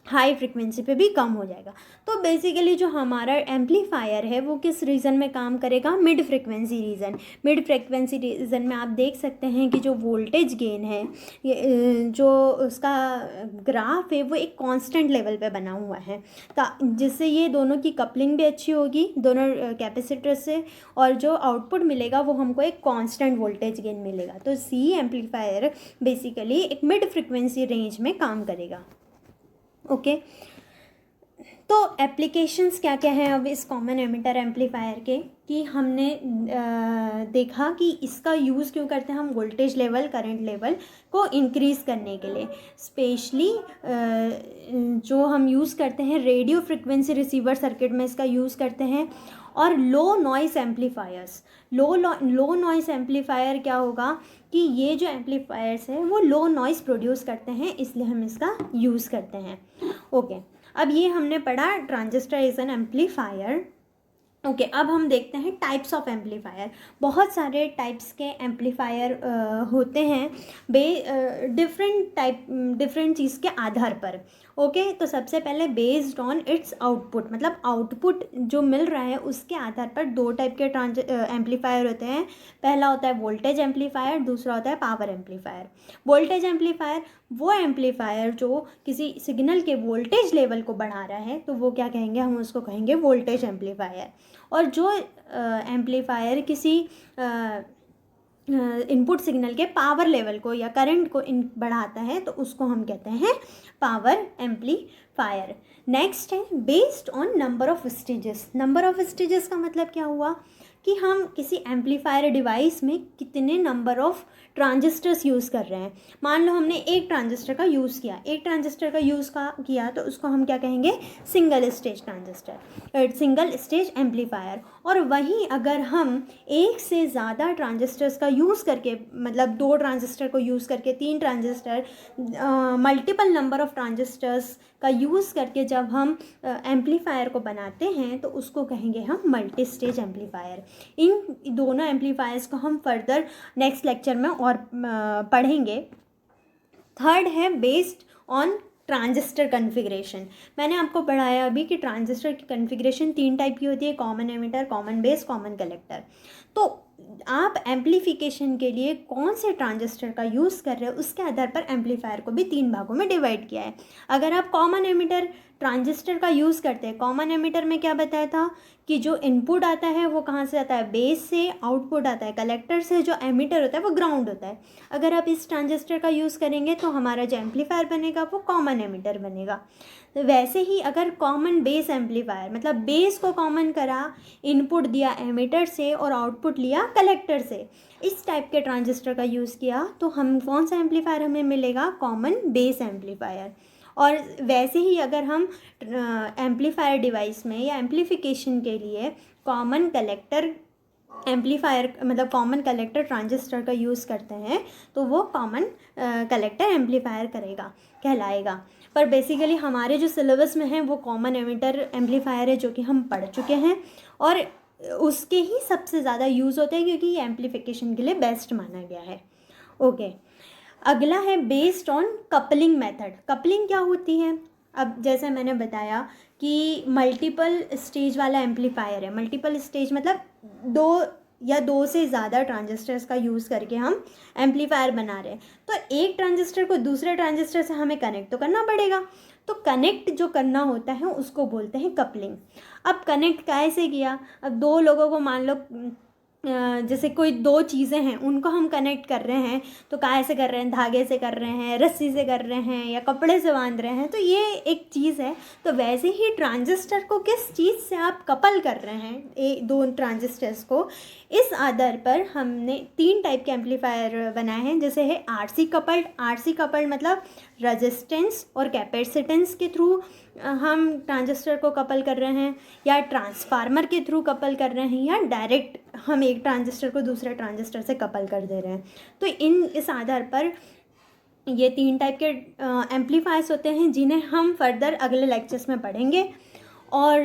हाई फ्रिक्वेंसी पे भी कम हो जाएगा। तो बेसिकली जो हमारा एम्पलीफायर है वो किस रीजन में काम करेगा, mid frequency region. Mid frequency region में आप देख सकते हैं कि जो वोल्टेज गेन है, जो उसका ग्राफ है वो एक कांस्टेंट लेवल पे बना हुआ है, जिससे ये दोनों की कपलिंग भी अच्छी होगी दोनों कैपेसिटर से, और जो आउटपुट मिलेगा वो हमको एक कांस्टेंट वोल्टेज गेन मिलेगा। तो सी एम्पलीफायर बेसिकली एक मिड फ्रिक्वेंसी रेंज में काम करेगा। ओके, तो एप्लीकेशंस क्या क्या हैं अब इस कॉमन एमिटर एम्पलीफायर के, कि हमने देखा कि इसका यूज़ क्यों करते हैं हम, वोल्टेज लेवल, करंट लेवल को इंक्रीज़ करने के लिए। स्पेशली जो हम यूज़ करते हैं रेडियो फ्रिक्वेंसी रिसीवर सर्किट में इसका यूज़ करते हैं। और low noise amplifiers, low noise amplifier क्या होगा कि ये जो एम्पलीफायर्स हैं वो लो नॉइस प्रोड्यूस करते हैं, इसलिए हम इसका यूज़ करते हैं। ओके, अब ये हमने पढ़ा transistor is an amplifier. Okay, अब हम देखते हैं टाइप्स ऑफ एम्पलीफायर। बहुत सारे टाइप्स के एम्पलीफायर होते हैं डिफरेंट चीज़ के आधार पर। ओके, तो सबसे पहले बेस्ड ऑन इट्स आउटपुट, मतलब आउटपुट जो मिल रहा है उसके आधार पर दो टाइप के एम्पलीफायर होते हैं। पहला होता है वोल्टेज एम्पलीफायर, दूसरा होता है पावर एम्पलीफायर। वोल्टेज एम्पलीफायर वो एम्पलीफायर जो किसी सिग्नल के वोल्टेज लेवल को बढ़ा रहा है, तो वो क्या कहेंगे, हम उसको कहेंगे वोल्टेज एम्पलीफायर। और जो एम्पलीफायर किसी इनपुट सिग्नल के पावर लेवल को या करंट को बढ़ाता है, तो उसको हम कहते हैं पावर एम्पलीफायर। नेक्स्ट है based on number of stages. Number of stages का मतलब क्या हुआ कि हम किसी एम्पलीफायर डिवाइस में कितने नंबर ऑफ ट्रांजिस्टर्स यूज़ कर रहे हैं। मान लो हमने एक ट्रांजिस्टर का यूज़ किया, तो उसको हम क्या कहेंगे, single stage transistor, single stage amplifier. और वहीं अगर हम एक से ज़्यादा ट्रांजिस्टर्स का यूज़ करके, मतलब 2 ट्रांजिस्टर को यूज़ करके, 3 transistor, multiple number of transistors का यूज़ करके जब हम एम्पलीफायर को बनाते हैं, तो उसको कहेंगे हम मल्टी स्टेज एम्पलीफायर। इन दोनों एम्पलीफायर्स को हम फर्दर नेक्स्ट लेक्चर में और पढ़ेंगे। थर्ड है बेस्ड ऑन ट्रांजिस्टर कन्फिग्रेशन। मैंने आपको पढ़ाया अभी कि ट्रांजिस्टर की कन्फिग्रेशन 3 टाइप की होती है, common emitter, common base, common collector. तो आप एम्पलीफिकेशन के लिए कौन से ट्रांजिस्टर का यूज़ कर रहे हो उसके आधार पर एम्पलीफायर को भी 3 भागों में डिवाइड किया है। अगर आप कॉमन एमिटर ट्रांजिस्टर का यूज़ करते हैं, कॉमन एमिटर में क्या बताया था कि जो इनपुट आता है वो कहाँ से आता है, बेस से, आउटपुट आता है कलेक्टर से, जो एमिटर होता है वो ग्राउंड होता है। अगर आप इस ट्रांजिस्टर का यूज़ करेंगे तो हमारा जो एम्पलीफायर बनेगा वो कॉमन एमिटर बनेगा। तो वैसे ही अगर कॉमन बेस एम्पलीफायर, मतलब बेस को कॉमन करा, इनपुट दिया एमिटर से और आउटपुट लिया कलेक्टर से, इस टाइप के ट्रांजिस्टर का यूज़ किया तो हम कौन सा एम्पलीफायर हमें मिलेगा, कॉमन बेस एम्पलीफायर। और वैसे ही अगर हम एम्पलीफायर डिवाइस में या एम्पलीफिकेशन के लिए कॉमन कलेक्टर एम्पलीफायर, मतलब कॉमन कलेक्टर ट्रांजिस्टर का यूज़ करते हैं, तो वो कॉमन कलेक्टर एम्पलीफायर कहलाएगा। पर बेसिकली हमारे जो सिलेबस में है वो कॉमन एमिटर एम्पलीफायर है, जो कि हम पढ़ चुके हैं, और उसके ही सबसे ज़्यादा यूज़ होते हैं क्योंकि ये एम्पलीफिकेशन के लिए बेस्ट माना गया है। ओके, अगला है based on coupling method. Coupling क्या होती है, अब जैसे मैंने बताया कि मल्टीपल स्टेज वाला एम्पलीफायर है। मल्टीपल स्टेज मतलब 2 से ज़्यादा ट्रांजिस्टर्स का यूज़ करके हम एम्पलीफायर बना रहे हैं, तो एक ट्रांजिस्टर को दूसरे ट्रांजिस्टर से हमें कनेक्ट तो करना पड़ेगा। तो कनेक्ट जो करना होता है उसको बोलते हैं कपलिंग। अब कनेक्ट कैसे किया, अब 2 लोगों को मान लो जैसे कोई दो चीज़ें हैं उनको हम कनेक्ट कर रहे हैं, तो काय से कर रहे हैं, धागे से कर रहे हैं, रस्सी से कर रहे हैं, या कपड़े से बांध रहे हैं, तो ये एक चीज़ है। तो वैसे ही ट्रांजिस्टर को किस चीज़ से आप कपल कर रहे हैं, दो ट्रांजिस्टर्स को, इस आधार पर हमने 3 टाइप के एम्पलीफायर बनाए हैं। जैसे है आरसी कपल्ड मतलब रजिस्टेंस और कैपेसिटेंस के थ्रू हम ट्रांजिस्टर को कपल कर रहे हैं, या ट्रांसफार्मर के थ्रू कपल कर रहे हैं, या डायरेक्ट हम एक ट्रांजिस्टर को दूसरे ट्रांजिस्टर से कपल कर दे रहे हैं। तो इस आधार पर ये 3 टाइप के एम्पलीफायर्स होते हैं, जिन्हें हम फर्दर अगले लेक्चर्स में पढ़ेंगे। और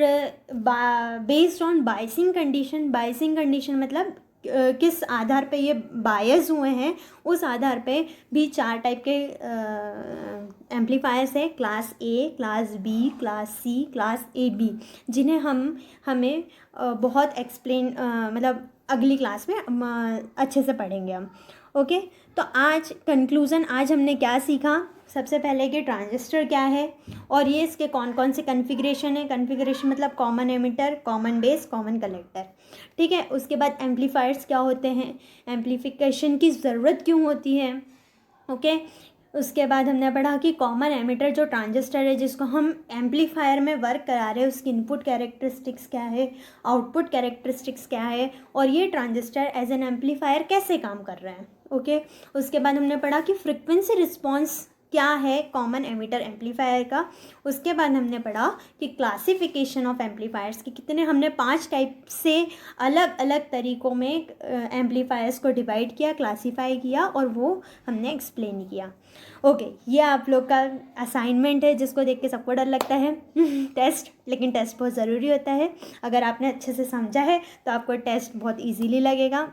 बेस्ड ऑन बायसिंग कंडीशन मतलब किस आधार पे ये बायस हुए हैं, उस आधार पे भी 4 टाइप के एम्पलीफायर्स है, class A, class B, class C, class A B, जिन्हें हमें बहुत एक्सप्लेन मतलब अगली क्लास में अच्छे से पढ़ेंगे हम। ओके, तो आज कंक्लूज़न, आज हमने क्या सीखा? सबसे पहले कि ट्रांजिस्टर क्या है और ये इसके कौन कौन से कॉन्फ़िगरेशन है। कॉन्फ़िगरेशन मतलब common emitter, common base, common collector, ठीक है। उसके बाद एम्पलीफायर्स क्या होते हैं, एम्पलीफिकेशन की ज़रूरत क्यों होती है, ओके। उसके बाद हमने पढ़ा कि कॉमन एमिटर जो ट्रांजिस्टर है जिसको हम एम्पलीफायर में वर्क करा रहे हैं, उसकी इनपुट कैरेक्टरिस्टिक्स क्या है, आउटपुट कैरेक्टरिस्टिक्स क्या है, और ये ट्रांजिस्टर एज एन एम्पलीफायर कैसे काम कर रहे हैं, ओके। उसके बाद हमने पढ़ा कि फ्रिक्वेंसी रिस्पॉन्स क्या है कॉमन एमिटर एम्पलीफायर का। उसके बाद हमने पढ़ा कि क्लासिफिकेशन ऑफ एम्पलीफायर्स की कितने, हमने 5 टाइप से अलग अलग तरीक़ों में एम्पलीफायर्स को डिवाइड किया, क्लासीफाई किया, और वो हमने एक्सप्लेन किया। ओके, ये आप लोग का असाइनमेंट है, जिसको देख के सबको डर लगता है टेस्ट, लेकिन टेस्ट बहुत ज़रूरी होता है। अगर आपने अच्छे से समझा है तो आपको टेस्ट बहुत ईजीली लगेगा।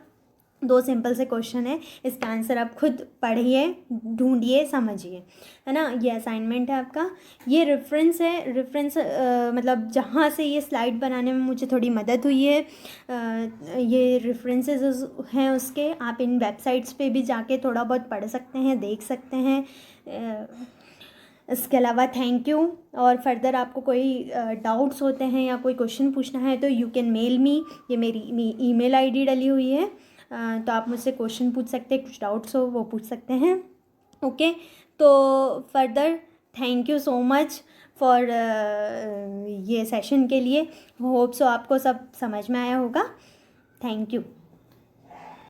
2 सिंपल से क्वेश्चन है, इसका आंसर आप खुद पढ़िए, ढूंढिए, समझिए, है ना। ये असाइनमेंट है आपका। ये रेफरेंस है, मतलब जहाँ से ये स्लाइड बनाने में मुझे थोड़ी मदद हुई है, ये रेफरेंसेस हैं उसके। आप इन वेबसाइट्स पे भी जाके थोड़ा बहुत पढ़ सकते हैं, देख सकते हैं। इसके अलावा थैंक यू। और फर्दर आपको कोई डाउट्स होते हैं या कोई क्वेश्चन पूछना है तो यू कैन मेल मी, ये मेरी ईमेल आईडी डली हुई है, तो आप मुझसे क्वेश्चन पूछ सकते हैं, कुछ डाउट्स हो वो पूछ सकते हैं, ओके। तो further thank you so much for ये सेशन के लिए। होप सो आपको सब समझ में आया होगा। Thank you.